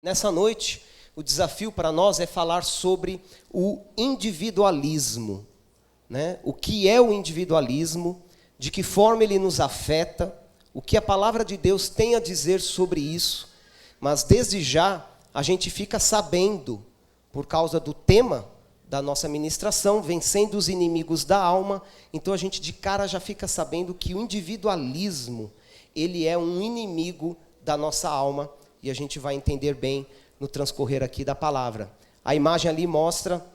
Nessa noite, o desafio para nós é falar sobre o individualismo, né? O que é o individualismo, de que forma ele nos afeta, o que a palavra de Deus tem a dizer sobre isso. Mas desde já, a gente fica sabendo, por causa do tema da nossa ministração, vencendo os inimigos da alma, então a gente de cara já fica sabendo que o individualismo, ele é um inimigo da nossa alma, e a gente vai entender bem no transcorrer aqui da palavra. A imagem ali mostra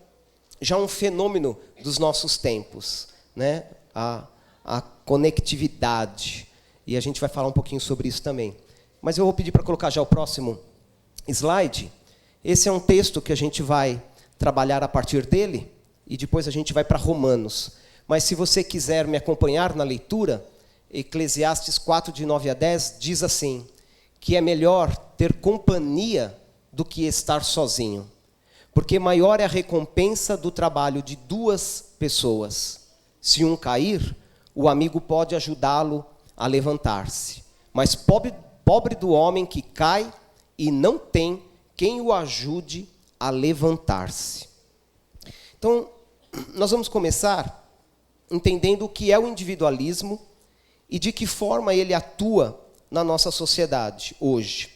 já um fenômeno dos nossos tempos, né? A conectividade. E a gente vai falar um pouquinho sobre isso também. Mas eu vou pedir para colocar já o próximo slide. Esse é um texto que a gente vai trabalhar a partir dele, e depois a gente vai para Romanos. Mas se você quiser me acompanhar na leitura, Eclesiastes 4, de 9 a 10, diz assim, que é melhor ter companhia do que estar sozinho, porque maior é a recompensa do trabalho de duas pessoas. Se um cair, o amigo pode ajudá-lo a levantar-se, mas pobre do homem que cai e não tem quem o ajude a levantar-se. Então, nós vamos começar entendendo o que é o individualismo e de que forma ele atua na nossa sociedade hoje.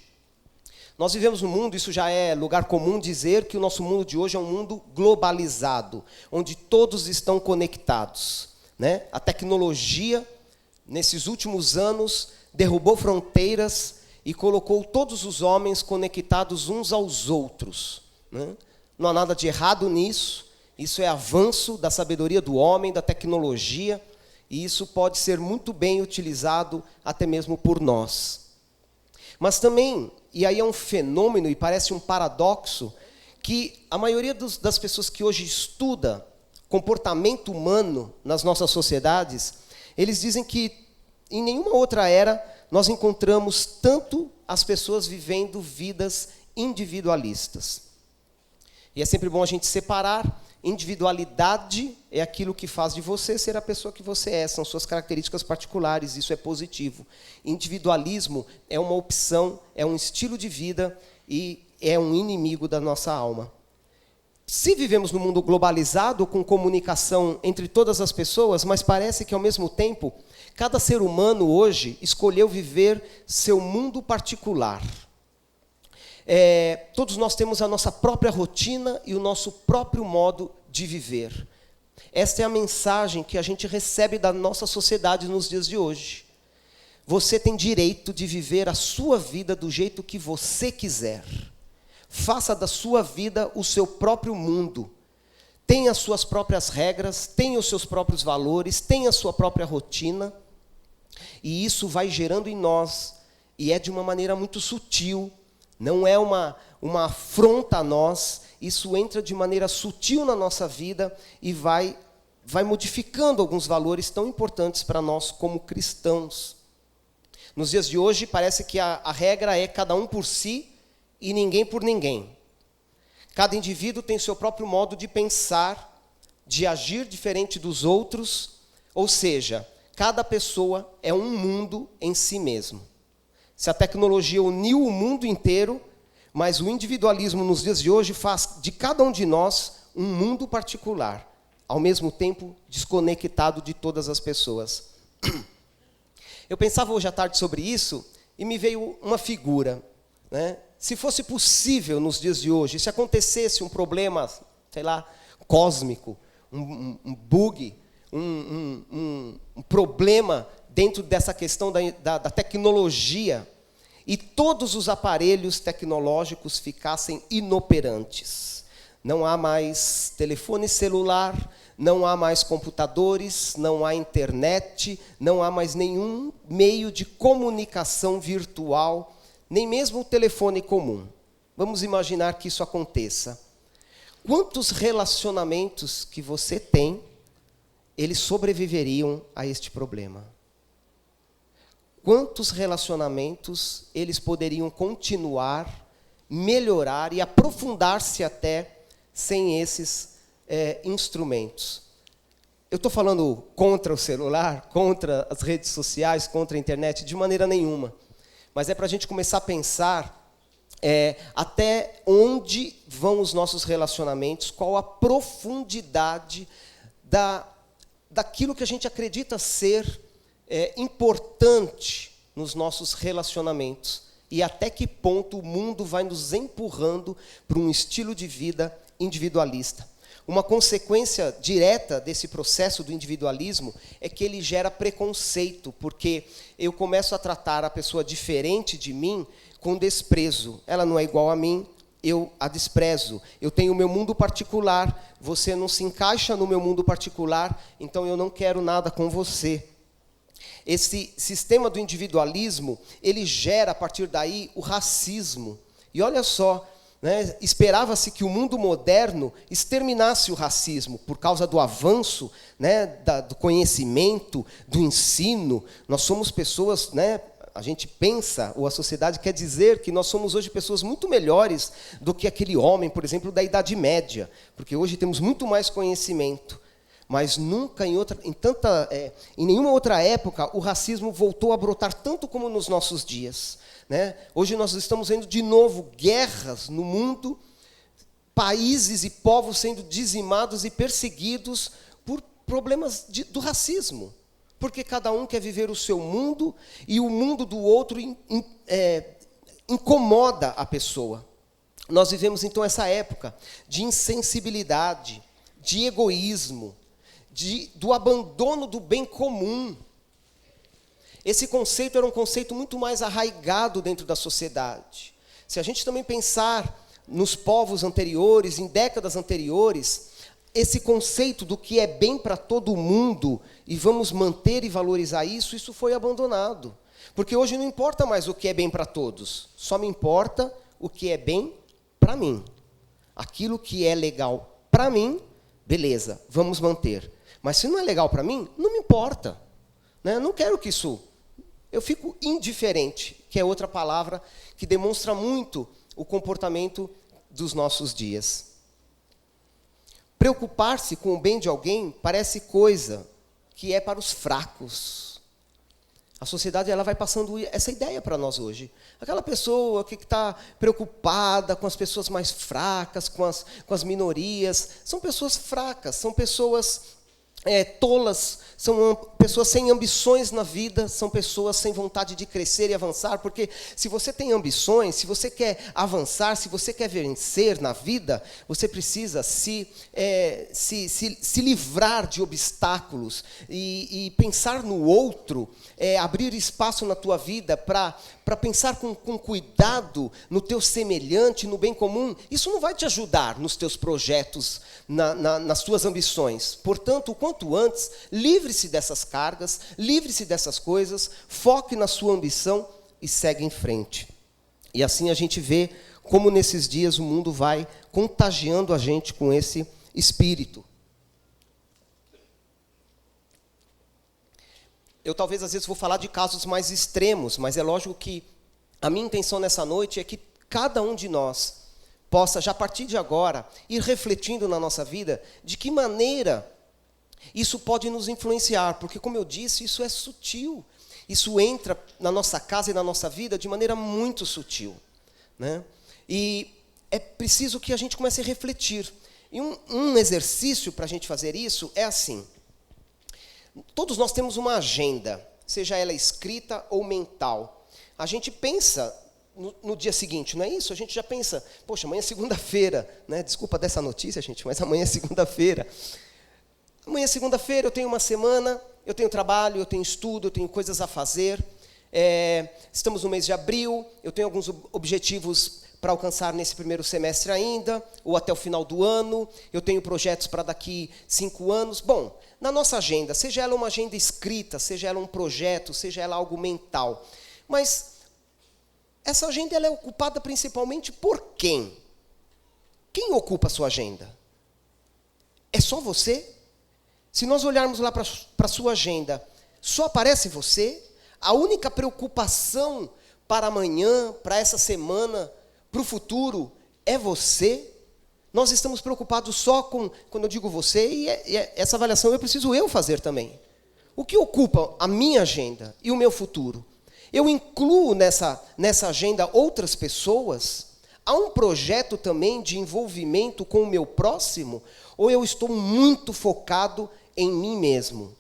Nós vivemos num mundo, isso já é lugar comum dizer, que o nosso mundo de hoje é um mundo globalizado, onde todos estão conectados, né? A tecnologia, nesses últimos anos, derrubou fronteiras e colocou todos os homens conectados uns aos outros, né? Não há nada de errado nisso, isso é avanço da sabedoria do homem, da tecnologia, e isso pode ser muito bem utilizado até mesmo por nós. Mas também, e aí é um fenômeno e parece um paradoxo, que a maioria das pessoas que hoje estuda comportamento humano nas nossas sociedades, eles dizem que em nenhuma outra era nós encontramos tanto as pessoas vivendo vidas individualistas. E é sempre bom a gente separar. Individualidade é aquilo que faz de você ser a pessoa que você é, são suas características particulares, isso é positivo. Individualismo é uma opção, é um estilo de vida e é um inimigo da nossa alma. Se vivemos num mundo globalizado, com comunicação entre todas as pessoas, mas parece que, ao mesmo tempo, cada ser humano hoje escolheu viver seu mundo particular. Todos nós temos a nossa própria rotina e o nosso próprio modo de viver. Esta é a mensagem que a gente recebe da nossa sociedade nos dias de hoje. Você tem direito de viver a sua vida do jeito que você quiser. Faça da sua vida o seu próprio mundo. Tenha as suas próprias regras, tenha os seus próprios valores, tenha a sua própria rotina. E isso vai gerando em nós, e é de uma maneira muito sutil. Não é uma afronta a nós, isso entra de maneira sutil na nossa vida e vai modificando alguns valores tão importantes para nós como cristãos. Nos dias de hoje, parece que a regra é cada um por si e ninguém por ninguém. Cada indivíduo tem seu próprio modo de pensar, de agir diferente dos outros, ou seja, cada pessoa é um mundo em si mesmo. Se a tecnologia uniu o mundo inteiro, mas o individualismo nos dias de hoje faz de cada um de nós um mundo particular, ao mesmo tempo desconectado de todas as pessoas. Eu pensava hoje à tarde sobre isso e me veio uma figura, né? Se fosse possível nos dias de hoje, se acontecesse um problema, sei lá, cósmico, um bug, um problema dentro dessa questão da tecnologia, e todos os aparelhos tecnológicos ficassem inoperantes. Não há mais telefone celular, não há mais computadores, não há internet, não há mais nenhum meio de comunicação virtual, nem mesmo o telefone comum. Vamos imaginar que isso aconteça. Quantos relacionamentos que você tem, eles sobreviveriam a este problema? Quantos relacionamentos eles poderiam continuar, melhorar e aprofundar-se até sem esses instrumentos? Eu estou falando contra o celular, contra as redes sociais, contra a internet, de maneira nenhuma. Mas é para a gente começar a pensar até onde vão os nossos relacionamentos, qual a profundidade daquilo que a gente acredita ser importante nos nossos relacionamentos, e até que ponto o mundo vai nos empurrando para um estilo de vida individualista. Uma consequência direta desse processo do individualismo é que ele gera preconceito, porque eu começo a tratar a pessoa diferente de mim com desprezo. Ela não é igual a mim, eu a desprezo. Eu tenho o meu mundo particular, você não se encaixa no meu mundo particular, então eu não quero nada com você. Esse sistema do individualismo, ele gera, a partir daí, o racismo. E olha só, né, esperava-se que o mundo moderno exterminasse o racismo por causa do avanço, né, do conhecimento, do ensino. Nós somos pessoas, né, a gente pensa, ou a sociedade quer dizer que nós somos hoje pessoas muito melhores do que aquele homem, por exemplo, da Idade Média, porque hoje temos muito mais conhecimento. Mas nunca em nenhuma outra época o racismo voltou a brotar tanto como nos nossos dias, né? Hoje nós estamos vendo de novo guerras no mundo, países e povos sendo dizimados e perseguidos por problemas do racismo, porque cada um quer viver o seu mundo e o mundo do outro incomoda a pessoa. Nós vivemos então essa época de insensibilidade, de egoísmo, do abandono do bem comum. Esse conceito era um conceito muito mais arraigado dentro da sociedade. Se a gente também pensar nos povos anteriores, em décadas anteriores, esse conceito do que é bem para todo mundo, e vamos manter e valorizar isso foi abandonado. Porque hoje não importa mais o que é bem para todos, só me importa o que é bem para mim. Aquilo que é legal para mim, beleza, vamos manter. Mas se não é legal para mim, não me importa, né? Não quero que isso... Eu fico indiferente, que é outra palavra que demonstra muito o comportamento dos nossos dias. Preocupar-se com o bem de alguém parece coisa que é para os fracos. A sociedade ela vai passando essa ideia para nós hoje. Aquela pessoa que está preocupada com as pessoas mais fracas, com as minorias, são pessoas fracas, são pessoas tolas, são pessoas sem ambições na vida, são pessoas sem vontade de crescer e avançar, porque se você tem ambições, se você quer avançar, se você quer vencer na vida, você precisa se livrar de obstáculos e pensar no outro, abrir espaço na tua vida para pensar com cuidado no teu semelhante, no bem comum. Isso não vai te ajudar nos teus projetos, nas tuas ambições. Portanto, o quanto antes, livre-se dessas cargas, livre-se dessas coisas, foque na sua ambição e segue em frente. E assim a gente vê como nesses dias o mundo vai contagiando a gente com esse espírito. Eu talvez às vezes vou falar de casos mais extremos, mas é lógico que a minha intenção nessa noite é que cada um de nós possa, já a partir de agora, ir refletindo na nossa vida de que maneira isso pode nos influenciar, porque, como eu disse, isso é sutil. Isso entra na nossa casa e na nossa vida de maneira muito sutil, né? E é preciso que a gente comece a refletir. E um exercício para a gente fazer isso é assim. Todos nós temos uma agenda, seja ela escrita ou mental. A gente pensa no dia seguinte, não é isso? A gente já pensa, poxa, amanhã é segunda-feira, né? Desculpa dessa notícia, gente, mas amanhã é segunda-feira. Amanhã é segunda-feira, eu tenho uma semana, eu tenho trabalho, eu tenho estudo, eu tenho coisas a fazer. Estamos no mês de abril, eu tenho alguns objetivos para alcançar nesse primeiro semestre ainda, ou até o final do ano. Eu tenho projetos para daqui 5 anos. Bom, na nossa agenda, seja ela uma agenda escrita, seja ela um projeto, seja ela algo mental. Mas essa agenda ela é ocupada principalmente por quem? Quem ocupa a sua agenda? É só você? Se nós olharmos lá para a sua agenda, só aparece você? A única preocupação para amanhã, para essa semana, para o futuro, é você? Nós estamos preocupados só com, quando eu digo você, e essa avaliação eu preciso fazer também. O que ocupa a minha agenda e o meu futuro? Eu incluo nessa agenda outras pessoas? há um projeto também de envolvimento com o meu próximo? Ou eu estou muito focado em mim mesmo?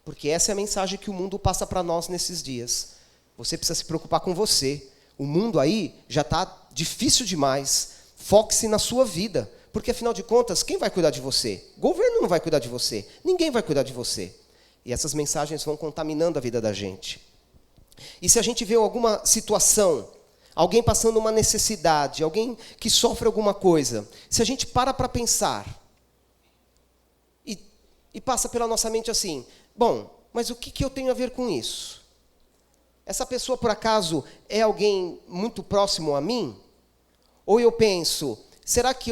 Porque essa é a mensagem que o mundo passa para nós nesses dias. Você precisa se preocupar com você. O mundo aí já está difícil demais. Foque-se na sua vida. Porque, afinal de contas, quem vai cuidar de você? O governo não vai cuidar de você. Ninguém vai cuidar de você. E essas mensagens vão contaminando a vida da gente. E se a gente vê alguma situação, alguém passando uma necessidade, alguém que sofre alguma coisa, se a gente para pensar e passa pela nossa mente assim, bom, mas o que eu tenho a ver com isso? Essa pessoa, por acaso, é alguém muito próximo a mim? Ou eu penso, será que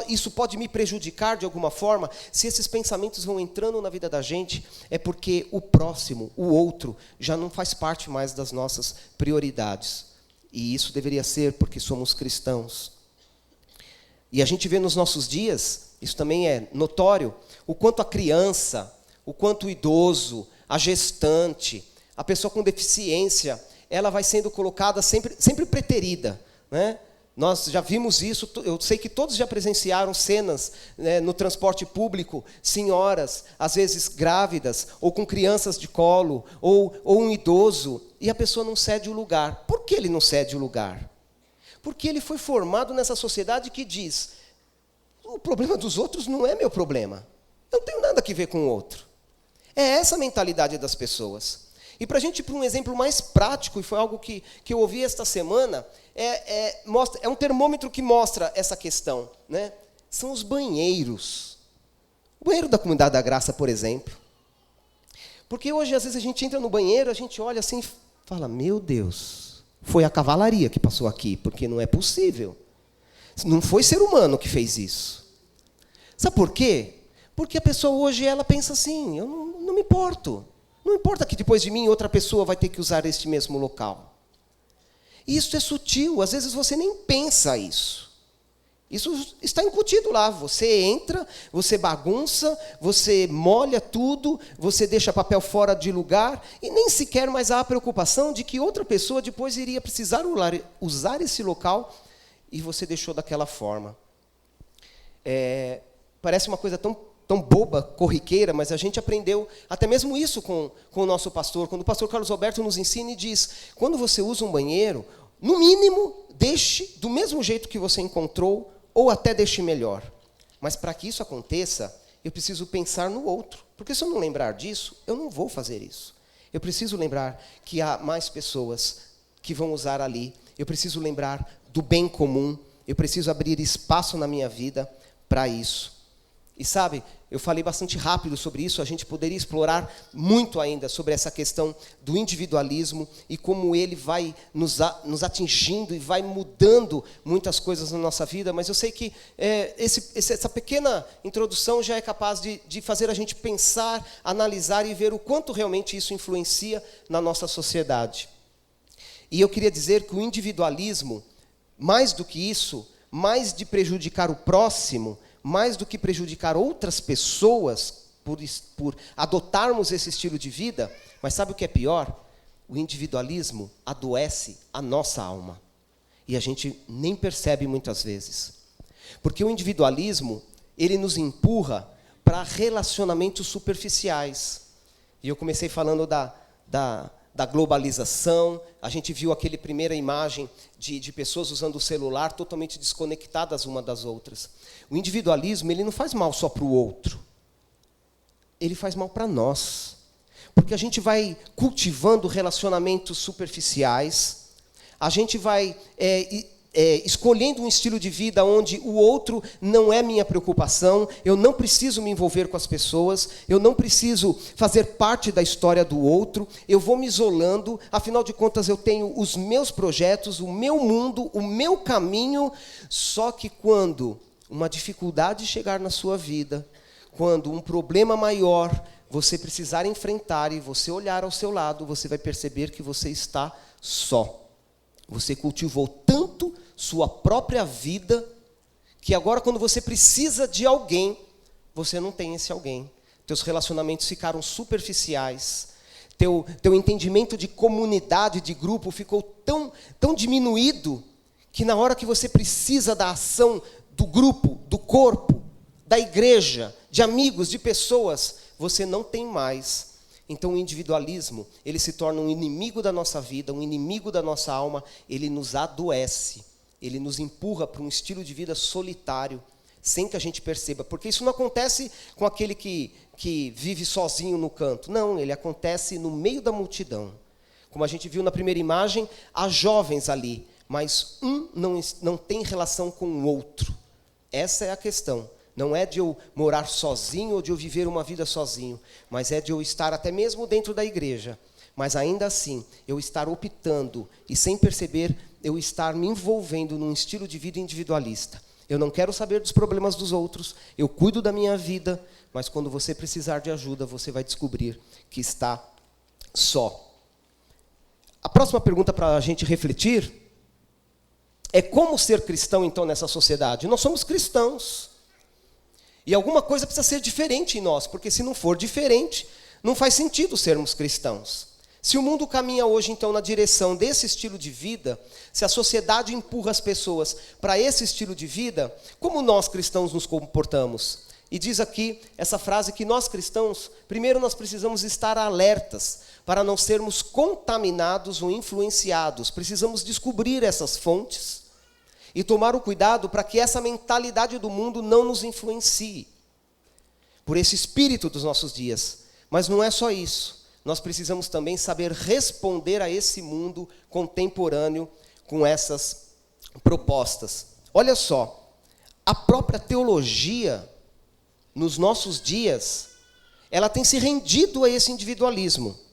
isso pode me prejudicar de alguma forma? Se esses pensamentos vão entrando na vida da gente, é porque o próximo, o outro, já não faz parte mais das nossas prioridades. E isso deveria ser porque somos cristãos. E a gente vê nos nossos dias, isso também é notório, o quanto a criança, o quanto o idoso, a gestante, a pessoa com deficiência, ela vai sendo colocada sempre preterida, né? Nós já vimos isso, eu sei que todos já presenciaram cenas, né, no transporte público, senhoras, às vezes grávidas, ou com crianças de colo, ou um idoso, e a pessoa não cede o lugar. Por que ele não cede o lugar? Porque ele foi formado nessa sociedade que diz, o problema dos outros não é meu problema. Eu não tenho nada a ver com o outro. É essa a mentalidade das pessoas. E para a gente ir para um exemplo mais prático, e foi algo que eu ouvi esta semana, é um termômetro que mostra essa questão, né? São os banheiros. O banheiro da Comunidade da Graça, por exemplo. Porque hoje, às vezes, a gente entra no banheiro, a gente olha assim e fala, meu Deus, foi a cavalaria que passou aqui, porque não é possível. Não foi ser humano que fez isso. Sabe por quê? Porque a pessoa hoje, ela pensa assim, eu não me importo. Não importa que depois de mim outra pessoa vai ter que usar este mesmo local. E isso é sutil, às vezes você nem pensa isso. Isso está incutido lá, você entra, você bagunça, você molha tudo, você deixa papel fora de lugar, e nem sequer mais há a preocupação de que outra pessoa depois iria precisar usar esse local, e você deixou daquela forma. Parece uma coisa tão boba, corriqueira, mas a gente aprendeu até mesmo isso com o nosso pastor. Quando o pastor Carlos Alberto nos ensina e diz, quando você usa um banheiro, no mínimo, deixe do mesmo jeito que você encontrou, ou até deixe melhor. Mas para que isso aconteça, eu preciso pensar no outro. Porque se eu não lembrar disso, eu não vou fazer isso. Eu preciso lembrar que há mais pessoas que vão usar ali. Eu preciso lembrar do bem comum. Eu preciso abrir espaço na minha vida para isso. E sabe, eu falei bastante rápido sobre isso, a gente poderia explorar muito ainda sobre essa questão do individualismo e como ele vai nos atingindo e vai mudando muitas coisas na nossa vida, mas eu sei que essa pequena introdução já é capaz de fazer a gente pensar, analisar e ver o quanto realmente isso influencia na nossa sociedade. E eu queria dizer que o individualismo, mais do que isso, mais de prejudicar o próximo, mais do que prejudicar outras pessoas por adotarmos esse estilo de vida, mas sabe o que é pior? O individualismo adoece a nossa alma. E a gente nem percebe muitas vezes. Porque o individualismo, ele nos empurra para relacionamentos superficiais. E eu comecei falando da globalização, a gente viu aquela primeira imagem de pessoas usando o celular totalmente desconectadas uma das outras. O individualismo, ele não faz mal só para o outro, ele faz mal para nós. Porque a gente vai cultivando relacionamentos superficiais, a gente vai escolhendo um estilo de vida onde o outro não é minha preocupação, eu não preciso me envolver com as pessoas, eu não preciso fazer parte da história do outro, eu vou me isolando, afinal de contas eu tenho os meus projetos, o meu mundo, o meu caminho, só que quando uma dificuldade chegar na sua vida, quando um problema maior você precisar enfrentar e você olhar ao seu lado, você vai perceber que você está só. Você cultivou tanto sua própria vida, que agora quando você precisa de alguém, você não tem esse alguém. Teus relacionamentos ficaram superficiais. Teu entendimento de comunidade, de grupo, ficou tão diminuído, que na hora que você precisa da ação do grupo, do corpo, da igreja, de amigos, de pessoas, você não tem mais. Então o individualismo, ele se torna um inimigo da nossa vida, um inimigo da nossa alma, ele nos adoece, ele nos empurra para um estilo de vida solitário, sem que a gente perceba, porque isso não acontece com aquele que vive sozinho no canto, não, ele acontece no meio da multidão. Como a gente viu na primeira imagem, há jovens ali, mas um não tem relação com o outro. Essa é a questão. Não é de eu morar sozinho ou de eu viver uma vida sozinho, mas é de eu estar até mesmo dentro da igreja, mas ainda assim, eu estar optando e sem perceber, eu estar me envolvendo num estilo de vida individualista. Eu não quero saber dos problemas dos outros, eu cuido da minha vida, mas quando você precisar de ajuda, você vai descobrir que está só. A próxima pergunta para a gente refletir é como ser cristão, então, nessa sociedade. Nós somos cristãos. E alguma coisa precisa ser diferente em nós, porque se não for diferente, não faz sentido sermos cristãos. Se o mundo caminha hoje, então, na direção desse estilo de vida, se a sociedade empurra as pessoas para esse estilo de vida, como nós cristãos nos comportamos? E diz aqui essa frase que nós cristãos, primeiro nós precisamos estar alertas para não sermos contaminados ou influenciados. Precisamos descobrir essas fontes e tomar o cuidado para que essa mentalidade do mundo não nos influencie por esse espírito dos nossos dias. Mas não é só isso. Nós precisamos também saber responder a esse mundo contemporâneo com essas propostas. Olha só, a própria teologia, nos nossos dias, ela tem se rendido a esse individualismo.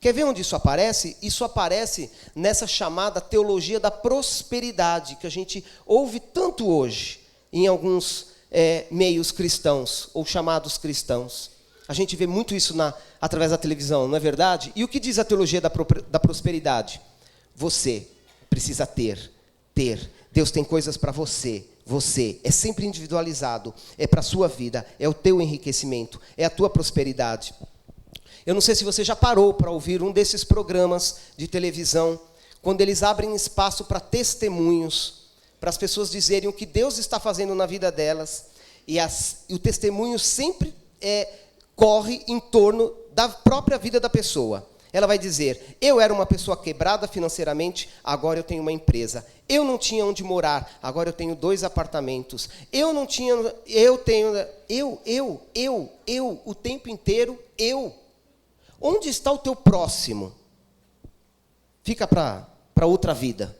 Quer ver onde isso aparece? Isso aparece nessa chamada teologia da prosperidade, que a gente ouve tanto hoje em alguns meios cristãos, ou chamados cristãos. A gente vê muito isso através da televisão, não é verdade? E o que diz a teologia da prosperidade? Você precisa ter. Deus tem coisas para você. Você é sempre individualizado. É para a sua vida, é o teu enriquecimento, é a tua prosperidade. Eu não sei se você já parou para ouvir um desses programas de televisão, quando eles abrem espaço para testemunhos, para as pessoas dizerem o que Deus está fazendo na vida delas, e o testemunho sempre corre em torno da própria vida da pessoa. Ela vai dizer, eu era uma pessoa quebrada financeiramente, agora eu tenho uma empresa. Eu não tinha onde morar, agora eu tenho 2 apartamentos. Eu o tempo inteiro, eu. Onde está o teu próximo? Fica para outra vida.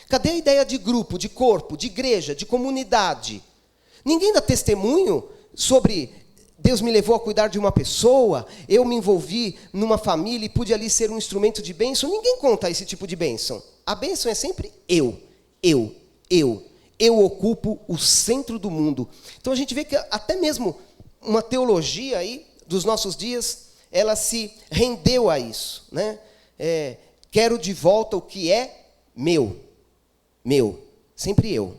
Cadê a ideia de grupo, de corpo, de igreja, de comunidade? Ninguém dá testemunho sobre Deus me levou a cuidar de uma pessoa, eu me envolvi numa família e pude ali ser um instrumento de bênção. Ninguém conta esse tipo de bênção. A bênção é sempre eu. Eu ocupo o centro do mundo. Então a gente vê que até mesmo uma teologia aí dos nossos dias, ela se rendeu a isso, né? Quero de volta o que é meu, sempre eu.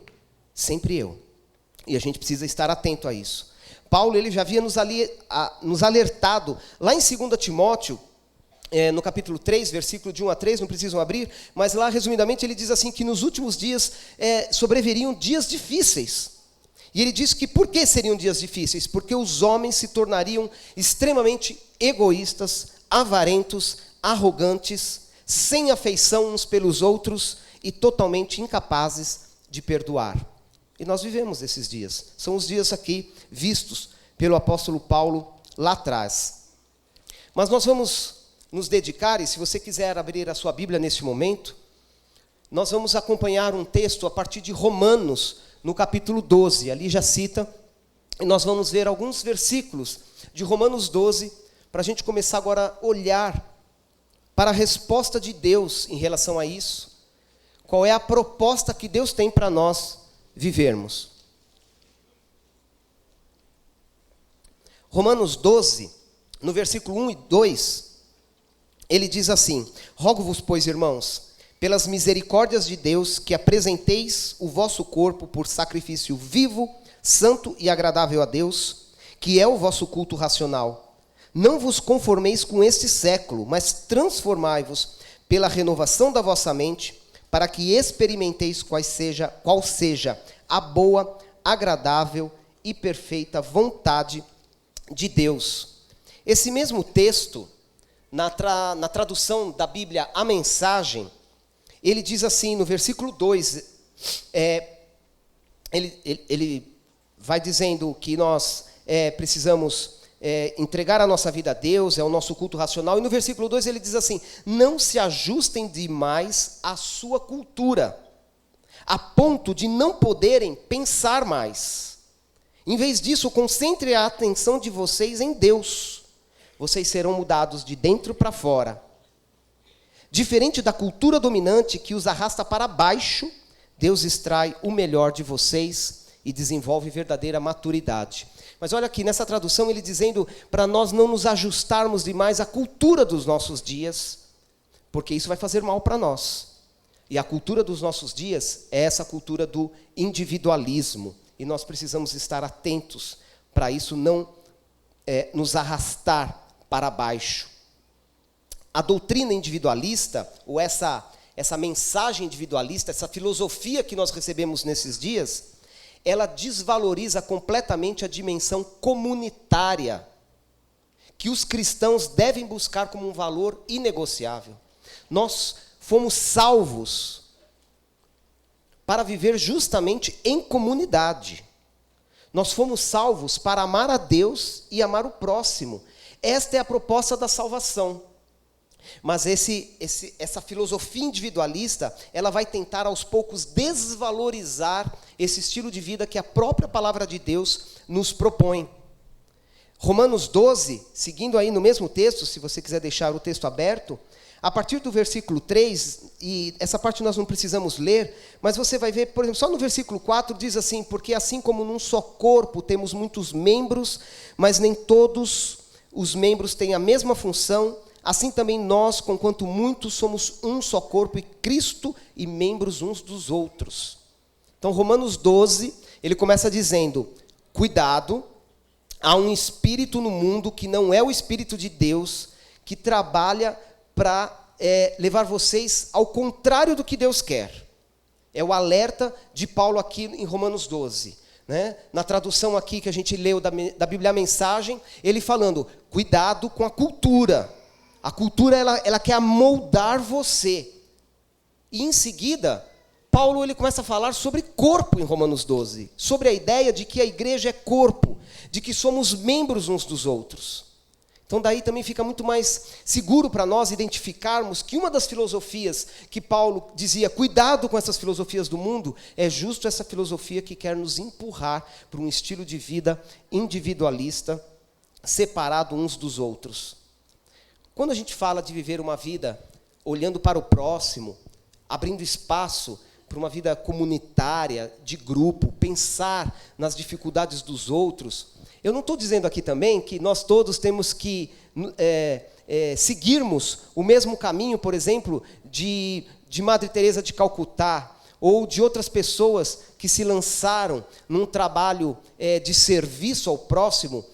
E a gente precisa estar atento a isso. Paulo ele já havia nos alertado, lá em 2 Timóteo, no capítulo 3, versículo de 1 a 3, não precisam abrir, mas lá, resumidamente, ele diz assim, que nos últimos dias sobreviriam dias difíceis. E ele diz que por que seriam dias difíceis? Porque os homens se tornariam extremamente egoístas, avarentos, arrogantes, sem afeição uns pelos outros e totalmente incapazes de perdoar. E nós vivemos esses dias. São os dias aqui vistos pelo apóstolo Paulo lá atrás. Mas nós vamos nos dedicar, e se você quiser abrir a sua Bíblia neste momento, nós vamos acompanhar um texto a partir de Romanos, no capítulo 12, ali já cita, e nós vamos ver alguns versículos de Romanos 12, para a gente começar agora a olhar para a resposta de Deus em relação a isso. Qual é a proposta que Deus tem para nós vivermos. Romanos 12, no versículo 1 e 2, ele diz assim, rogo-vos, pois, irmãos, pelas misericórdias de Deus, que apresenteis o vosso corpo por sacrifício vivo, santo e agradável a Deus, que é o vosso culto racional. Não vos conformeis com este século, mas transformai-vos pela renovação da vossa mente, para que experimenteis qual seja a boa, agradável e perfeita vontade de Deus. Esse mesmo texto, na tradução da Bíblia, a Mensagem, ele diz assim, no versículo 2, ele vai dizendo que nós precisamos entregar a nossa vida a Deus, é o nosso culto racional. E no versículo 2 ele diz assim: não se ajustem demais à sua cultura, a ponto de não poderem pensar mais. Em vez disso, concentre a atenção de vocês em Deus. Vocês serão mudados de dentro para fora. Diferente da cultura dominante que os arrasta para baixo, Deus extrai o melhor de vocês e desenvolve verdadeira maturidade. Mas olha aqui, nessa tradução ele dizendo para nós não nos ajustarmos demais à cultura dos nossos dias, porque isso vai fazer mal para nós. E a cultura dos nossos dias é essa cultura do individualismo. E nós precisamos estar atentos para isso não nos arrastar para baixo. A doutrina individualista, ou essa mensagem individualista, essa filosofia que nós recebemos nesses dias, ela desvaloriza completamente a dimensão comunitária que os cristãos devem buscar como um valor inegociável. Nós fomos salvos para viver justamente em comunidade. Nós fomos salvos para amar a Deus e amar o próximo. Esta é a proposta da salvação. Mas essa filosofia individualista, ela vai tentar aos poucos desvalorizar esse estilo de vida que a própria palavra de Deus nos propõe. Romanos 12, seguindo aí no mesmo texto, se você quiser deixar o texto aberto, a partir do versículo 3, e essa parte nós não precisamos ler, mas você vai ver, por exemplo, só no versículo 4 diz assim: porque assim como num só corpo temos muitos membros, mas nem todos os membros têm a mesma função, assim também nós, conquanto muitos, somos um só corpo, e Cristo e membros uns dos outros. Então, Romanos 12, ele começa dizendo: cuidado, há um espírito no mundo que não é o Espírito de Deus, que trabalha para levar vocês ao contrário do que Deus quer. É o alerta de Paulo aqui em Romanos 12. Né? Na tradução aqui que a gente leu da Bíblia a Mensagem, ele falando: cuidado com a cultura. A cultura, ela quer amoldar você. E em seguida, Paulo ele começa a falar sobre corpo em Romanos 12. Sobre a ideia de que a igreja é corpo, de que somos membros uns dos outros. Então daí também fica muito mais seguro para nós identificarmos que uma das filosofias que Paulo dizia, cuidado com essas filosofias do mundo, é justo essa filosofia que quer nos empurrar para um estilo de vida individualista, separado uns dos outros. Quando a gente fala de viver uma vida olhando para o próximo, abrindo espaço para uma vida comunitária, de grupo, pensar nas dificuldades dos outros, eu não estou dizendo aqui também que nós todos temos que seguirmos o mesmo caminho, por exemplo, de Madre Teresa de Calcutá, ou de outras pessoas que se lançaram num trabalho de serviço ao próximo,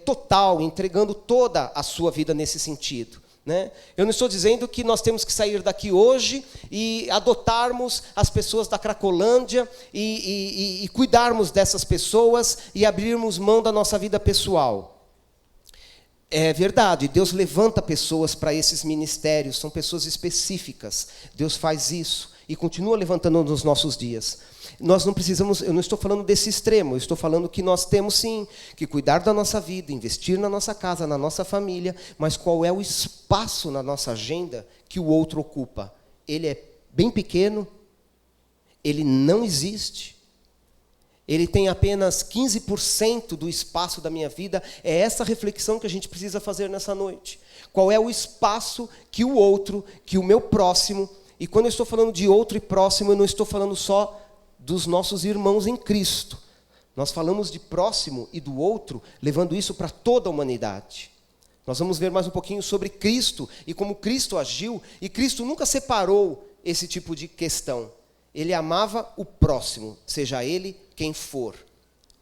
total, entregando toda a sua vida nesse sentido. Né? Eu não estou dizendo que nós temos que sair daqui hoje e adotarmos as pessoas da Cracolândia e cuidarmos dessas pessoas e abrirmos mão da nossa vida pessoal. É verdade, Deus levanta pessoas para esses ministérios, são pessoas específicas. Deus faz isso e continua levantando nos nossos dias. Nós não precisamos, eu não estou falando desse extremo, eu estou falando que nós temos sim que cuidar da nossa vida, investir na nossa casa, na nossa família, mas qual é o espaço na nossa agenda que o outro ocupa? Ele é bem pequeno, ele não existe, ele tem apenas 15% do espaço da minha vida. É essa reflexão que a gente precisa fazer nessa noite. Qual é o espaço que o outro, que o meu próximo, e quando eu estou falando de outro e próximo, eu não estou falando só dos nossos irmãos em Cristo. Nós falamos de próximo e do outro, levando isso para toda a humanidade. Nós vamos ver mais um pouquinho sobre Cristo e como Cristo agiu, e Cristo nunca separou esse tipo de questão. Ele amava o próximo, seja ele quem for.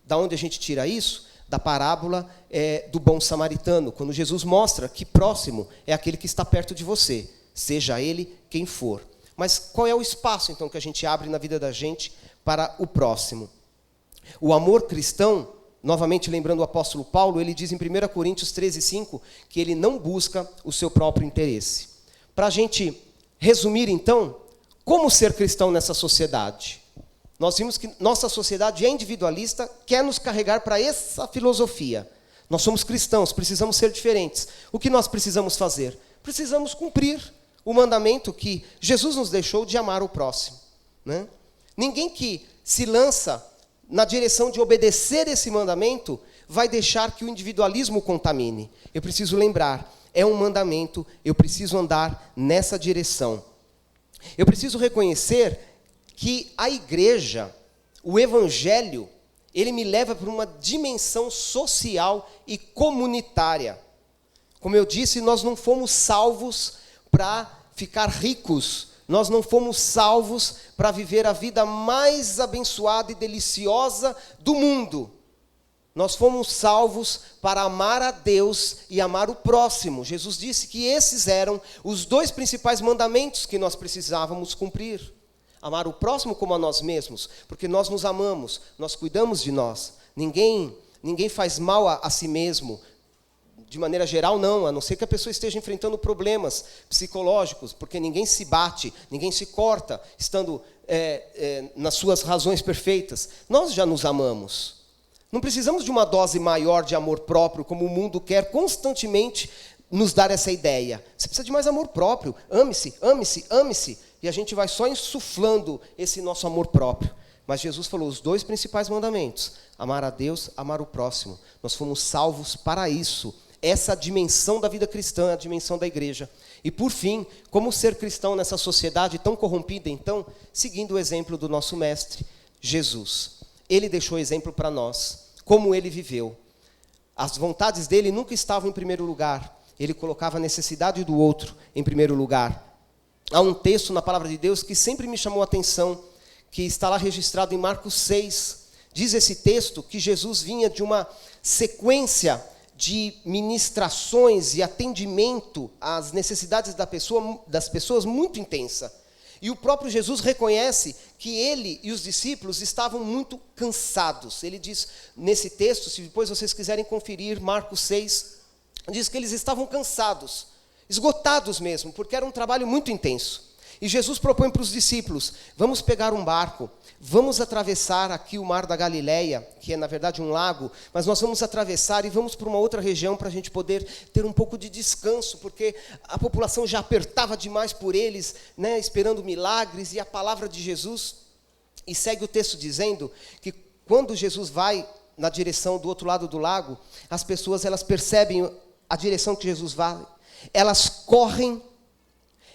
Da onde a gente tira isso? Da parábola do bom samaritano, quando Jesus mostra que próximo é aquele que está perto de você, seja ele quem for. Mas qual é o espaço, então, que a gente abre na vida da gente para o próximo? O amor cristão, novamente lembrando o apóstolo Paulo, ele diz em 1 Coríntios 13:5, que ele não busca o seu próprio interesse. Para a gente resumir, então, como ser cristão nessa sociedade? Nós vimos que nossa sociedade é individualista, quer nos carregar para essa filosofia. Nós somos cristãos, precisamos ser diferentes. O que nós precisamos fazer? Precisamos cumprir o mandamento que Jesus nos deixou de amar o próximo, né? Ninguém que se lança na direção de obedecer esse mandamento vai deixar que o individualismo contamine. Eu preciso lembrar, é um mandamento, eu preciso andar nessa direção. Eu preciso reconhecer que a igreja, o evangelho, ele me leva para uma dimensão social e comunitária. Como eu disse, nós não fomos salvos para ficar ricos, nós não fomos salvos para viver a vida mais abençoada e deliciosa do mundo. Nós fomos salvos para amar a Deus e amar o próximo. Jesus disse que esses eram os 2 principais mandamentos que nós precisávamos cumprir. Amar o próximo como a nós mesmos, porque nós nos amamos, nós cuidamos de nós. Ninguém faz mal a si mesmo, de maneira geral não, a não ser que a pessoa esteja enfrentando problemas psicológicos, porque ninguém se bate, ninguém se corta, estando nas suas razões perfeitas. Nós já nos amamos. Não precisamos de uma dose maior de amor próprio, como o mundo quer constantemente nos dar essa ideia. Você precisa de mais amor próprio. Ame-se, ame-se, ame-se. E a gente vai só insuflando esse nosso amor próprio. Mas Jesus falou os 2 principais mandamentos: amar a Deus, amar o próximo. Nós fomos salvos para isso. Essa dimensão da vida cristã, a dimensão da igreja. E por fim, como ser cristão nessa sociedade tão corrompida, então, seguindo o exemplo do nosso mestre, Jesus. Ele deixou exemplo para nós, como ele viveu. As vontades dele nunca estavam em primeiro lugar. Ele colocava a necessidade do outro em primeiro lugar. Há um texto na palavra de Deus que sempre me chamou a atenção, que está lá registrado em Marcos 6. Diz esse texto que Jesus vinha de uma sequência de ministrações e atendimento às necessidades das pessoas muito intensa. E o próprio Jesus reconhece que ele e os discípulos estavam muito cansados. Ele diz nesse texto, se depois vocês quiserem conferir, Marcos 6, diz que eles estavam cansados, esgotados mesmo, porque era um trabalho muito intenso. E Jesus propõe para os discípulos: vamos pegar um barco, vamos atravessar aqui o mar da Galileia, que é na verdade um lago, mas nós vamos atravessar e vamos para uma outra região para a gente poder ter um pouco de descanso, porque a população já apertava demais por eles, né, esperando milagres e a palavra de Jesus. E segue o texto dizendo que quando Jesus vai na direção do outro lado do lago, as pessoas elas percebem a direção que Jesus vai, elas correm,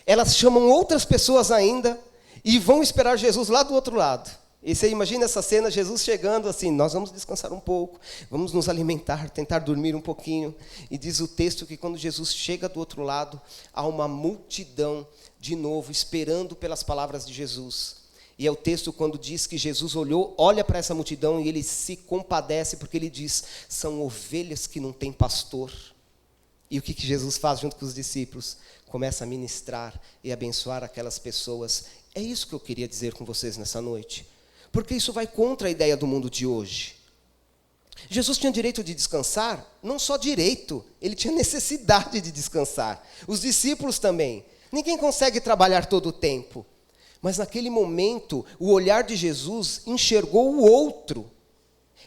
elas chamam outras pessoas ainda e vão esperar Jesus lá do outro lado. E você imagina essa cena, Jesus chegando assim: nós vamos descansar um pouco, vamos nos alimentar, tentar dormir um pouquinho. E diz o texto que quando Jesus chega do outro lado, há uma multidão de novo esperando pelas palavras de Jesus. E é o texto quando diz que Jesus olha para essa multidão e ele se compadece, porque ele diz: são ovelhas que não têm pastor. E o que Jesus faz junto com os discípulos? Começa a ministrar e abençoar aquelas pessoas. É isso que eu queria dizer com vocês nessa noite. Porque isso vai contra a ideia do mundo de hoje. Jesus tinha direito de descansar, não só direito, ele tinha necessidade de descansar. Os discípulos também. Ninguém consegue trabalhar todo o tempo. Mas naquele momento, o olhar de Jesus enxergou o outro.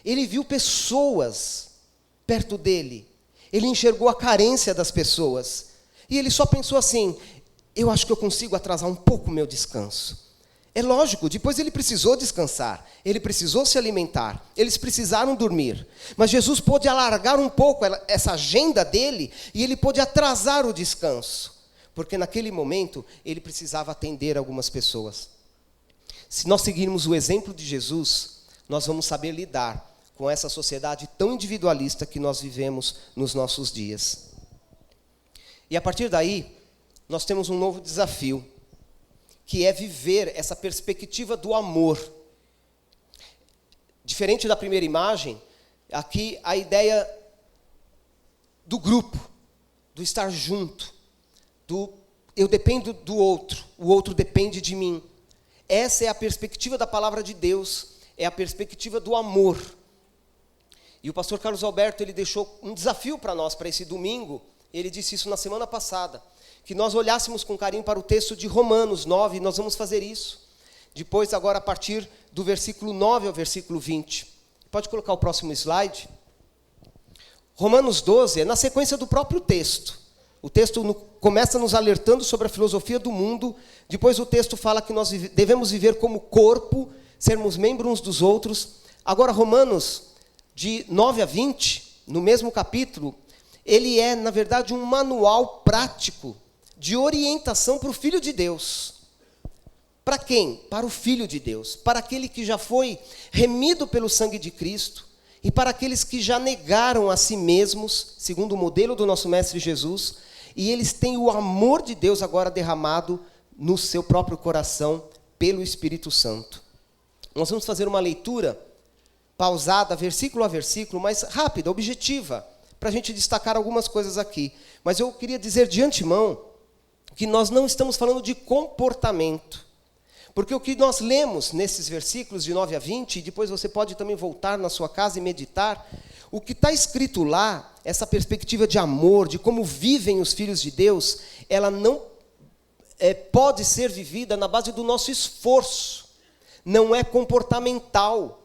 Ele viu pessoas perto dele. Ele enxergou a carência das pessoas. E ele só pensou assim: eu acho que eu consigo atrasar um pouco o meu descanso. É lógico, depois ele precisou descansar, ele precisou se alimentar, eles precisaram dormir. Mas Jesus pôde alargar um pouco essa agenda dele e ele pôde atrasar o descanso. Porque naquele momento ele precisava atender algumas pessoas. Se nós seguirmos o exemplo de Jesus, nós vamos saber lidar com essa sociedade tão individualista que nós vivemos nos nossos dias. E a partir daí, nós temos um novo desafio, que é viver essa perspectiva do amor. Diferente da primeira imagem, aqui a ideia do grupo, do estar junto, do eu dependo do outro, o outro depende de mim. Essa é a perspectiva da palavra de Deus, é a perspectiva do amor. E o pastor Carlos Alberto, ele deixou um desafio para nós, para esse domingo. Ele disse isso na semana passada, que nós olhássemos com carinho para o texto de Romanos 9, e nós vamos fazer isso. Depois, agora, a partir do versículo 9 ao versículo 20. Pode colocar o próximo slide. Romanos 12 é na sequência do próprio texto. O texto começa nos alertando sobre a filosofia do mundo. Depois o texto fala que nós devemos viver como corpo, sermos membros uns dos outros. Agora, Romanos, de 9 a 20, no mesmo capítulo, ele é, na verdade, um manual prático de orientação para o Filho de Deus. Para quem? Para o Filho de Deus, para aquele que já foi remido pelo sangue de Cristo e para aqueles que já negaram a si mesmos, segundo o modelo do nosso Mestre Jesus, e eles têm o amor de Deus agora derramado no seu próprio coração pelo Espírito Santo. Nós vamos fazer uma leitura pausada, versículo a versículo, mas rápida, objetiva, para a gente destacar algumas coisas aqui. Mas eu queria dizer de antemão que nós não estamos falando de comportamento. Porque o que nós lemos nesses versículos de 9 a 20, e depois você pode também voltar na sua casa e meditar, o que está escrito lá, essa perspectiva de amor, de como vivem os filhos de Deus, ela não pode ser vivida na base do nosso esforço, não é comportamental.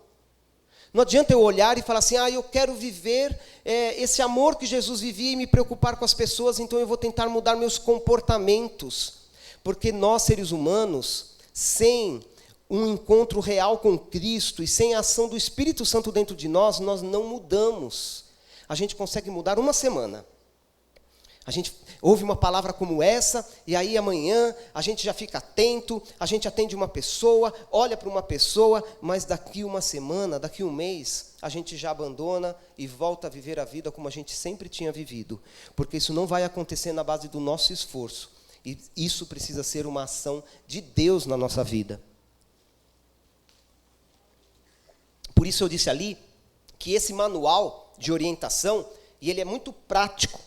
Não adianta eu olhar e falar assim, eu quero viver esse amor que Jesus vivia e me preocupar com as pessoas, então eu vou tentar mudar meus comportamentos. Porque nós, seres humanos, sem um encontro real com Cristo e sem a ação do Espírito Santo dentro de nós, nós não mudamos. A gente consegue mudar uma semana. A gente ouve uma palavra como essa, e aí amanhã a gente já fica atento, a gente atende uma pessoa, olha para uma pessoa, mas daqui uma semana, daqui um mês, a gente já abandona e volta a viver a vida como a gente sempre tinha vivido. Porque isso não vai acontecer na base do nosso esforço. E isso precisa ser uma ação de Deus na nossa vida. Por isso eu disse ali que esse manual de orientação, e ele é muito prático,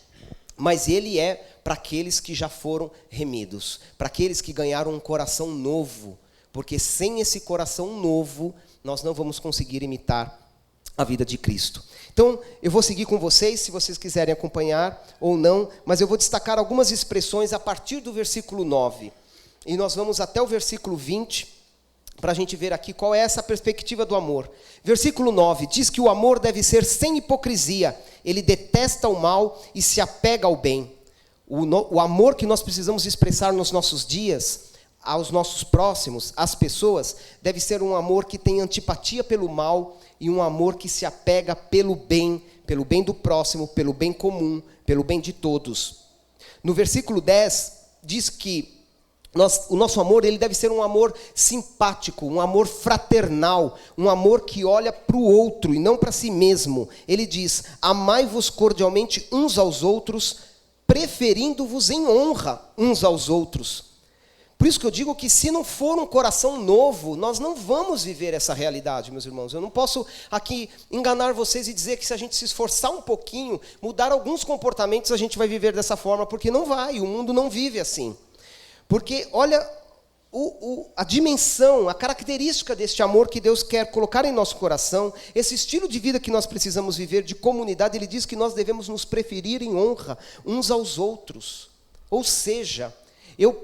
mas ele é para aqueles que já foram remidos, para aqueles que ganharam um coração novo, porque sem esse coração novo, nós não vamos conseguir imitar a vida de Cristo. Então, eu vou seguir com vocês, se vocês quiserem acompanhar ou não, mas eu vou destacar algumas expressões a partir do versículo 9. E nós vamos até o versículo 20, para a gente ver aqui qual é essa perspectiva do amor. Versículo 9 diz que o amor deve ser sem hipocrisia, ele detesta o mal e se apega ao bem. O amor que nós precisamos expressar nos nossos dias, aos nossos próximos, às pessoas, deve ser um amor que tem antipatia pelo mal e um amor que se apega pelo bem do próximo, pelo bem comum, pelo bem de todos. No versículo 10, diz que o nosso amor ele deve ser um amor simpático, um amor fraternal, um amor que olha para o outro e não para si mesmo. Ele diz, amai-vos cordialmente uns aos outros, preferindo-vos em honra uns aos outros. Por isso que eu digo que se não for um coração novo, nós não vamos viver essa realidade, meus irmãos. Eu não posso aqui enganar vocês e dizer que se a gente se esforçar um pouquinho, mudar alguns comportamentos, a gente vai viver dessa forma, porque não vai, o mundo não vive assim. Porque olha a dimensão, a característica deste amor que Deus quer colocar em nosso coração, esse estilo de vida que nós precisamos viver de comunidade, ele diz que nós devemos nos preferir em honra uns aos outros. Ou seja, eu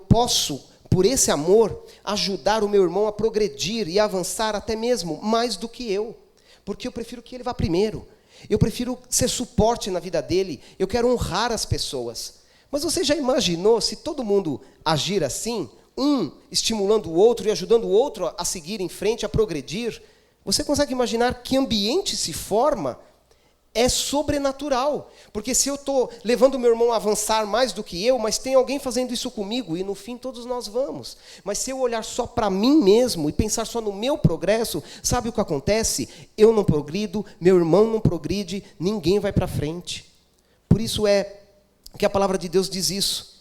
posso, por esse amor, ajudar o meu irmão a progredir e a avançar até mesmo mais do que eu. Porque eu prefiro que ele vá primeiro. Eu prefiro ser suporte na vida dele. Eu quero honrar as pessoas. Mas você já imaginou se todo mundo agir assim? Um estimulando o outro e ajudando o outro a seguir em frente, a progredir? Você consegue imaginar que ambiente se forma? É sobrenatural, porque se eu estou levando o meu irmão a avançar mais do que eu, mas tem alguém fazendo isso comigo, e no fim todos nós vamos. Mas se eu olhar só para mim mesmo e pensar só no meu progresso, sabe o que acontece? Eu não progrido, meu irmão não progride, ninguém vai para frente. Por isso é que a palavra de Deus diz isso.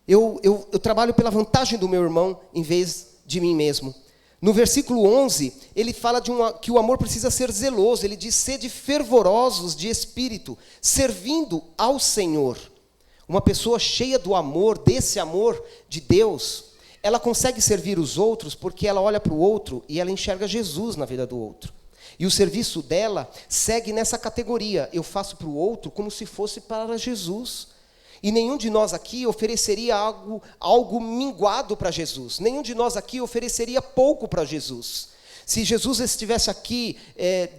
Eu trabalho pela vantagem do meu irmão em vez de mim mesmo. No versículo 11, ele fala que o amor precisa ser zeloso. Ele diz, sede fervorosos de espírito, servindo ao Senhor. Uma pessoa cheia do amor, desse amor de Deus, ela consegue servir os outros porque ela olha para o outro e ela enxerga Jesus na vida do outro. E o serviço dela segue nessa categoria. Eu faço para o outro como se fosse para Jesus. E nenhum de nós aqui ofereceria algo minguado para Jesus. Nenhum de nós aqui ofereceria pouco para Jesus. Se Jesus estivesse aqui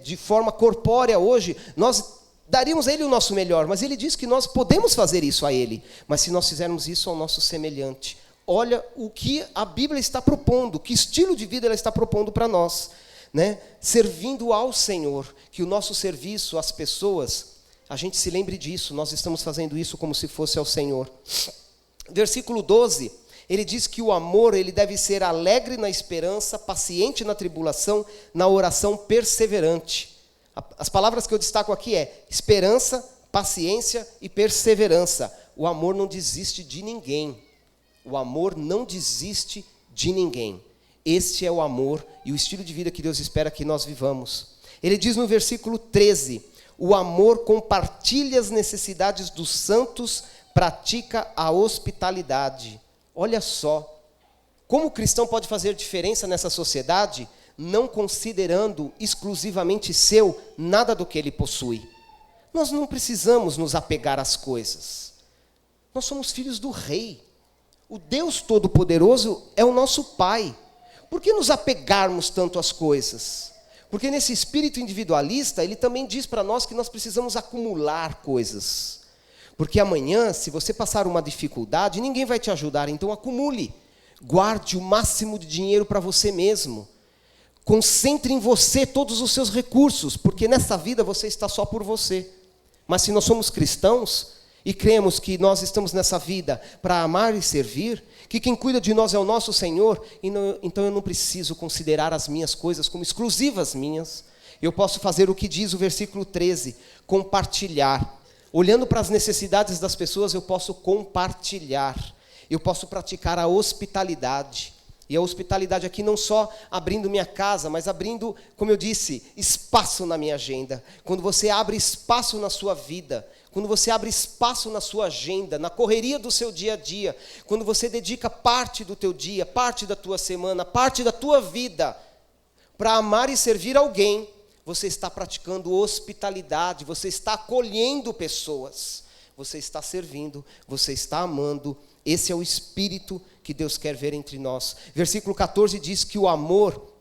de forma corpórea hoje, nós daríamos a Ele o nosso melhor. Mas Ele diz que nós podemos fazer isso a Ele. Mas se nós fizermos isso ao nosso semelhante, olha o que a Bíblia está propondo, que estilo de vida ela está propondo para nós, né? Servindo ao Senhor, que o nosso serviço às pessoas, a gente se lembre disso, nós estamos fazendo isso como se fosse ao Senhor. Versículo 12, ele diz que o amor ele deve ser alegre na esperança, paciente na tribulação, na oração perseverante. As palavras que eu destaco aqui é esperança, paciência e perseverança. O amor não desiste de ninguém. O amor não desiste de ninguém. Este é o amor e o estilo de vida que Deus espera que nós vivamos. Ele diz no versículo 13, o amor compartilha as necessidades dos santos, pratica a hospitalidade. Olha só, como o cristão pode fazer diferença nessa sociedade, não considerando exclusivamente seu nada do que ele possui. Nós não precisamos nos apegar às coisas. Nós somos filhos do Rei. O Deus Todo-Poderoso é o nosso Pai. Por que nos apegarmos tanto às coisas? Porque nesse espírito individualista, ele também diz para nós que nós precisamos acumular coisas. Porque amanhã, se você passar uma dificuldade, ninguém vai te ajudar, então acumule. Guarde o máximo de dinheiro para você mesmo. Concentre em você todos os seus recursos, porque nessa vida você está só por você. Mas se nós somos cristãos e cremos que nós estamos nessa vida para amar e servir, que quem cuida de nós é o nosso Senhor, então eu não preciso considerar as minhas coisas como exclusivas minhas. Eu posso fazer o que diz o versículo 13, compartilhar. Olhando para as necessidades das pessoas, eu posso compartilhar. Eu posso praticar a hospitalidade. E a hospitalidade aqui não só abrindo minha casa, mas abrindo, como eu disse, espaço na minha agenda. Quando você abre espaço na sua vida, quando você abre espaço na sua agenda, na correria do seu dia a dia, quando você dedica parte do teu dia, parte da tua semana, parte da tua vida para amar e servir alguém, você está praticando hospitalidade, você está acolhendo pessoas, você está servindo, você está amando. Esse é o espírito que Deus quer ver entre nós. Versículo 14 diz que o amor,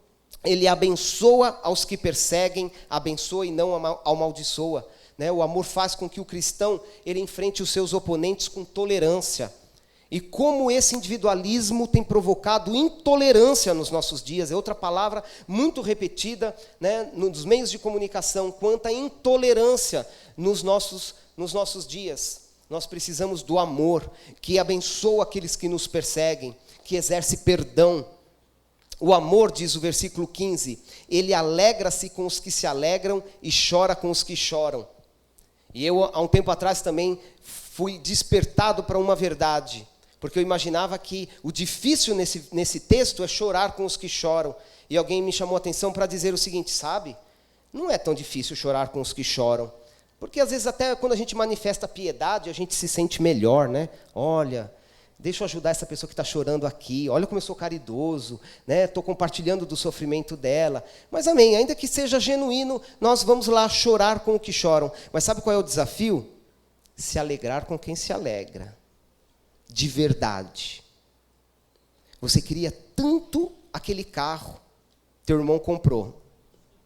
ele abençoa aos que perseguem, abençoa e não amaldiçoa. Né? O amor faz com que o cristão ele enfrente os seus oponentes com tolerância. E como esse individualismo tem provocado intolerância nos nossos dias, é outra palavra muito repetida, né, nos meios de comunicação, quanto à intolerância nos nossos dias. Nós precisamos do amor, que abençoa aqueles que nos perseguem, que exerce perdão. O amor, diz o versículo 15, ele alegra-se com os que se alegram e chora com os que choram. E eu, há um tempo atrás, também fui despertado para uma verdade, porque eu imaginava que o difícil nesse texto é chorar com os que choram. E alguém me chamou a atenção para dizer o seguinte, sabe? Não é tão difícil chorar com os que choram. Porque às vezes até quando a gente manifesta piedade, a gente se sente melhor, né? Olha, deixa eu ajudar essa pessoa que está chorando aqui. Olha como eu sou caridoso, né? Estou compartilhando do sofrimento dela. Mas amém, ainda que seja genuíno, nós vamos lá chorar com o que choram. Mas sabe qual é o desafio? Se alegrar com quem se alegra. De verdade. Você queria tanto aquele carro, teu irmão comprou.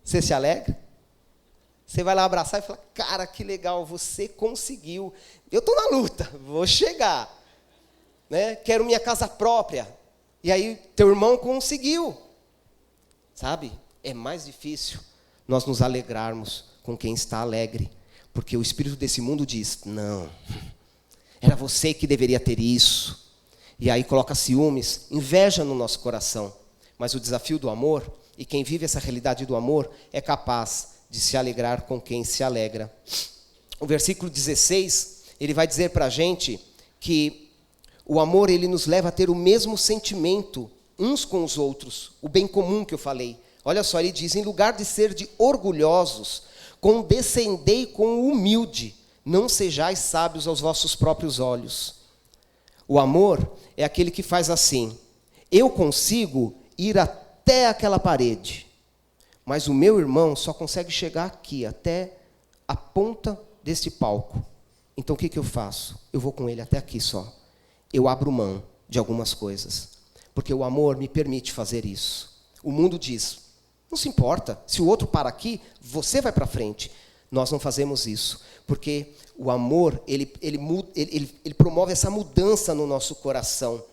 Você se alegra? Você vai lá abraçar e falar, cara, que legal, você conseguiu. Eu estou na luta, vou chegar. Né? Quero minha casa própria. E aí, teu irmão conseguiu. Sabe? É mais difícil nós nos alegrarmos com quem está alegre. Porque o espírito desse mundo diz, não, era você que deveria ter isso. E aí coloca ciúmes, inveja no nosso coração. Mas o desafio do amor, e quem vive essa realidade do amor, é capaz de se alegrar com quem se alegra. O versículo 16, ele vai dizer para a gente que o amor ele nos leva a ter o mesmo sentimento uns com os outros, o bem comum que eu falei. Olha só, ele diz, em lugar de ser de orgulhosos, condescendei com o humilde, não sejais sábios aos vossos próprios olhos. O amor é aquele que faz assim: eu consigo ir até aquela parede, mas o meu irmão só consegue chegar aqui, até a ponta desse palco. Então o que eu faço? Eu vou com ele até aqui só. Eu abro mão de algumas coisas, porque o amor me permite fazer isso. O mundo diz: não se importa, se o outro para aqui, você vai para frente. Nós não fazemos isso, porque o amor, ele promove essa mudança no nosso coração,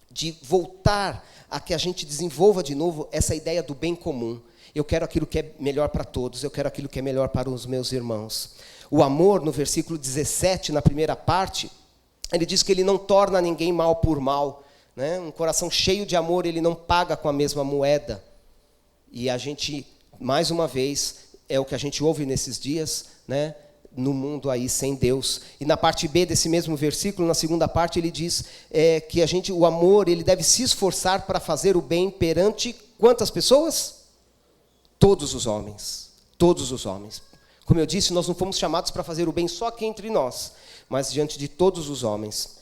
de voltar a que a gente desenvolva de novo essa ideia do bem comum. Eu quero aquilo que é melhor para todos, eu quero aquilo que é melhor para os meus irmãos. O amor, no versículo 17, na primeira parte, ele diz que ele não torna ninguém mal por mal, né? Um coração cheio de amor, ele não paga com a mesma moeda. E a gente, mais uma vez, é o que a gente ouve nesses dias, né? No mundo aí sem Deus. E na parte B desse mesmo versículo, na segunda parte, ele diz que o amor, ele deve se esforçar para fazer o bem perante quantas pessoas? Todos os homens. Todos os homens. Como eu disse, nós não fomos chamados para fazer o bem só aqui entre nós, mas diante de todos os homens.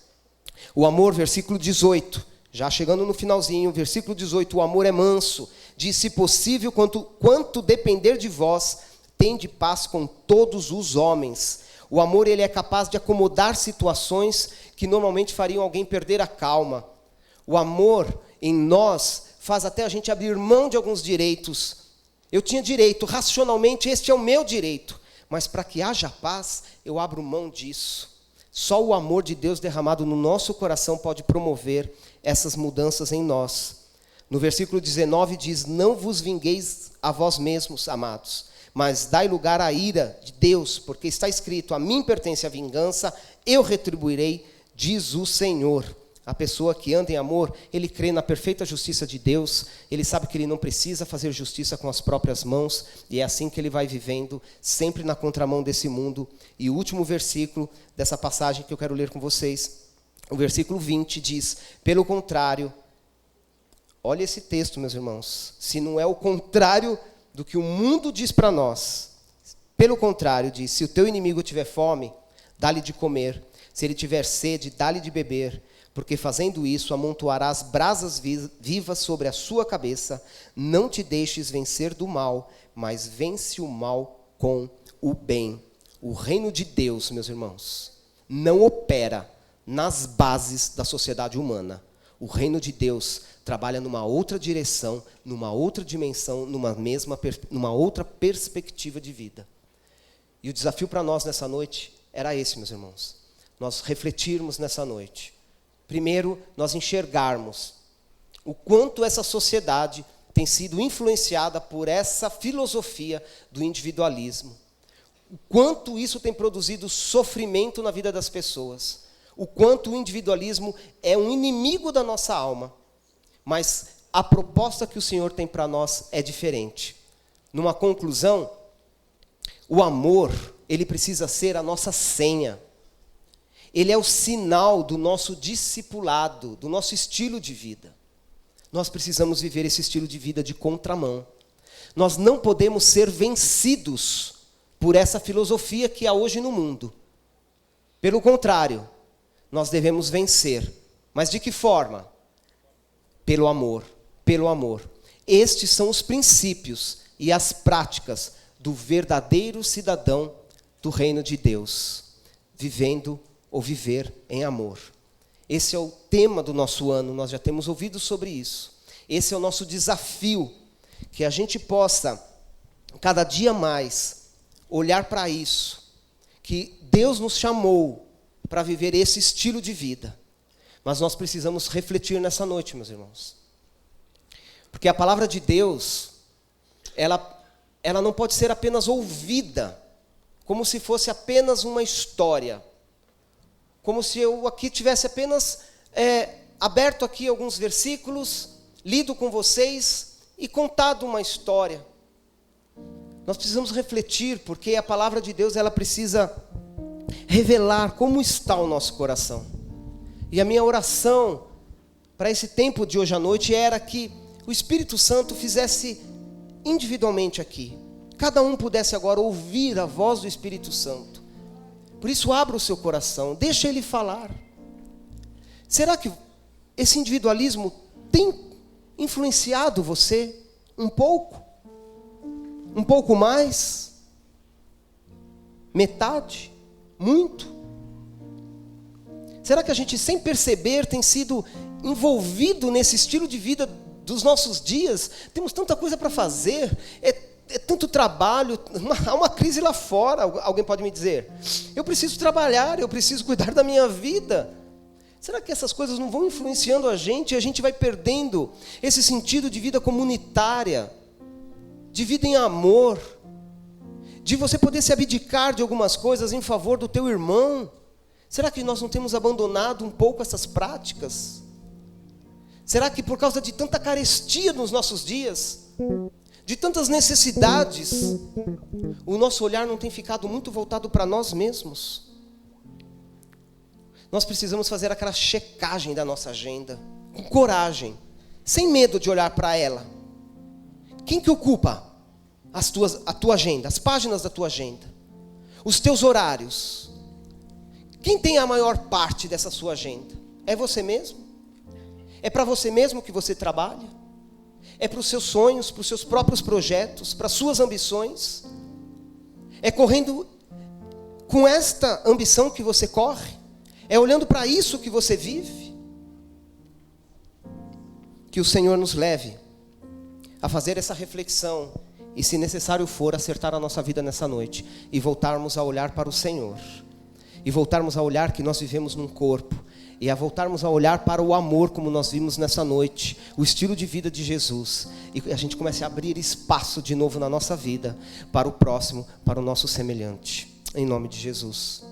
O amor, versículo 18, já chegando no finalzinho, versículo 18, o amor é manso, diz: se possível, quanto depender de vós, tende paz com todos os homens. O amor, ele é capaz de acomodar situações que normalmente fariam alguém perder a calma. O amor em nós faz até a gente abrir mão de alguns direitos. Eu tinha direito, racionalmente este é o meu direito, mas para que haja paz, eu abro mão disso. Só o amor de Deus derramado no nosso coração pode promover essas mudanças em nós. No versículo 19 diz: não vos vingueis a vós mesmos, amados, mas dai lugar à ira de Deus, porque está escrito: a mim pertence a vingança, eu retribuirei, diz o Senhor. A pessoa que anda em amor, ele crê na perfeita justiça de Deus, ele sabe que ele não precisa fazer justiça com as próprias mãos, e é assim que ele vai vivendo, sempre na contramão desse mundo. E o último versículo dessa passagem que eu quero ler com vocês, o versículo 20 diz: pelo contrário, olha esse texto, meus irmãos, se não é o contrário do que o mundo diz para nós, pelo contrário, diz: se o teu inimigo tiver fome, dá-lhe de comer, se ele tiver sede, dá-lhe de beber, porque fazendo isso amontoarás brasas vivas sobre a sua cabeça. Não te deixes vencer do mal, mas vence o mal com o bem. O reino de Deus, meus irmãos, não opera nas bases da sociedade humana. O reino de Deus trabalha numa outra direção, numa outra dimensão, numa outra perspectiva de vida. E o desafio para nós nessa noite era esse, meus irmãos. Nós refletirmos nessa noite. Primeiro, nós enxergarmos o quanto essa sociedade tem sido influenciada por essa filosofia do individualismo. O quanto isso tem produzido sofrimento na vida das pessoas. O quanto o individualismo é um inimigo da nossa alma. Mas a proposta que o Senhor tem para nós é diferente. Numa conclusão, o amor, ele precisa ser a nossa senha. Ele é o sinal do nosso discipulado, do nosso estilo de vida. Nós precisamos viver esse estilo de vida de contramão. Nós não podemos ser vencidos por essa filosofia que há hoje no mundo. Pelo contrário, nós devemos vencer. Mas de que forma? Pelo amor. Pelo amor. Estes são os princípios e as práticas do verdadeiro cidadão do reino de Deus, vivendo ou viver em amor. Esse é o tema do nosso ano, nós já temos ouvido sobre isso. Esse é o nosso desafio, que a gente possa, cada dia mais, olhar para isso, que Deus nos chamou para viver esse estilo de vida. Mas nós precisamos refletir nessa noite, meus irmãos. Porque a palavra de Deus, ela não pode ser apenas ouvida, como se fosse apenas uma história. Como se eu aqui tivesse apenas aberto aqui alguns versículos, lido com vocês e contado uma história. Nós precisamos refletir, porque a palavra de Deus, ela precisa revelar como está o nosso coração. E a minha oração para esse tempo de hoje à noite era que o Espírito Santo fizesse individualmente aqui. Cada um pudesse agora ouvir a voz do Espírito Santo. Por isso, abra o seu coração, deixa Ele falar. Será que esse individualismo tem influenciado você um pouco? Um pouco mais? Metade? Muito? Será que a gente, sem perceber, tem sido envolvido nesse estilo de vida dos nossos dias? Temos tanta coisa para fazer, é tanto trabalho, há uma crise lá fora. Alguém pode me dizer, eu preciso trabalhar, eu preciso cuidar da minha vida. Será que essas coisas não vão influenciando a gente e a gente vai perdendo esse sentido de vida comunitária, de vida em amor, de você poder se abdicar de algumas coisas em favor do teu irmão? Será que nós não temos abandonado um pouco essas práticas? Será que por causa de tanta carestia nos nossos dias, de tantas necessidades, o nosso olhar não tem ficado muito voltado para nós mesmos? Nós precisamos fazer aquela checagem da nossa agenda, com coragem, sem medo de olhar para ela. Quem que ocupa a tua agenda, as páginas da tua agenda? Os teus horários? Quem tem a maior parte dessa sua agenda? É você mesmo? É para você mesmo que você trabalha? É para os seus sonhos, para os seus próprios projetos, para as suas ambições? É correndo com esta ambição que você corre? É olhando para isso que você vive? Que o Senhor nos leve a fazer essa reflexão e, se necessário for, acertar a nossa vida nessa noite e voltarmos a olhar para o Senhor, e voltarmos a olhar que nós vivemos num corpo, e a voltarmos a olhar para o amor como nós vimos nessa noite, o estilo de vida de Jesus, e a gente comece a abrir espaço de novo na nossa vida para o próximo, para o nosso semelhante, em nome de Jesus.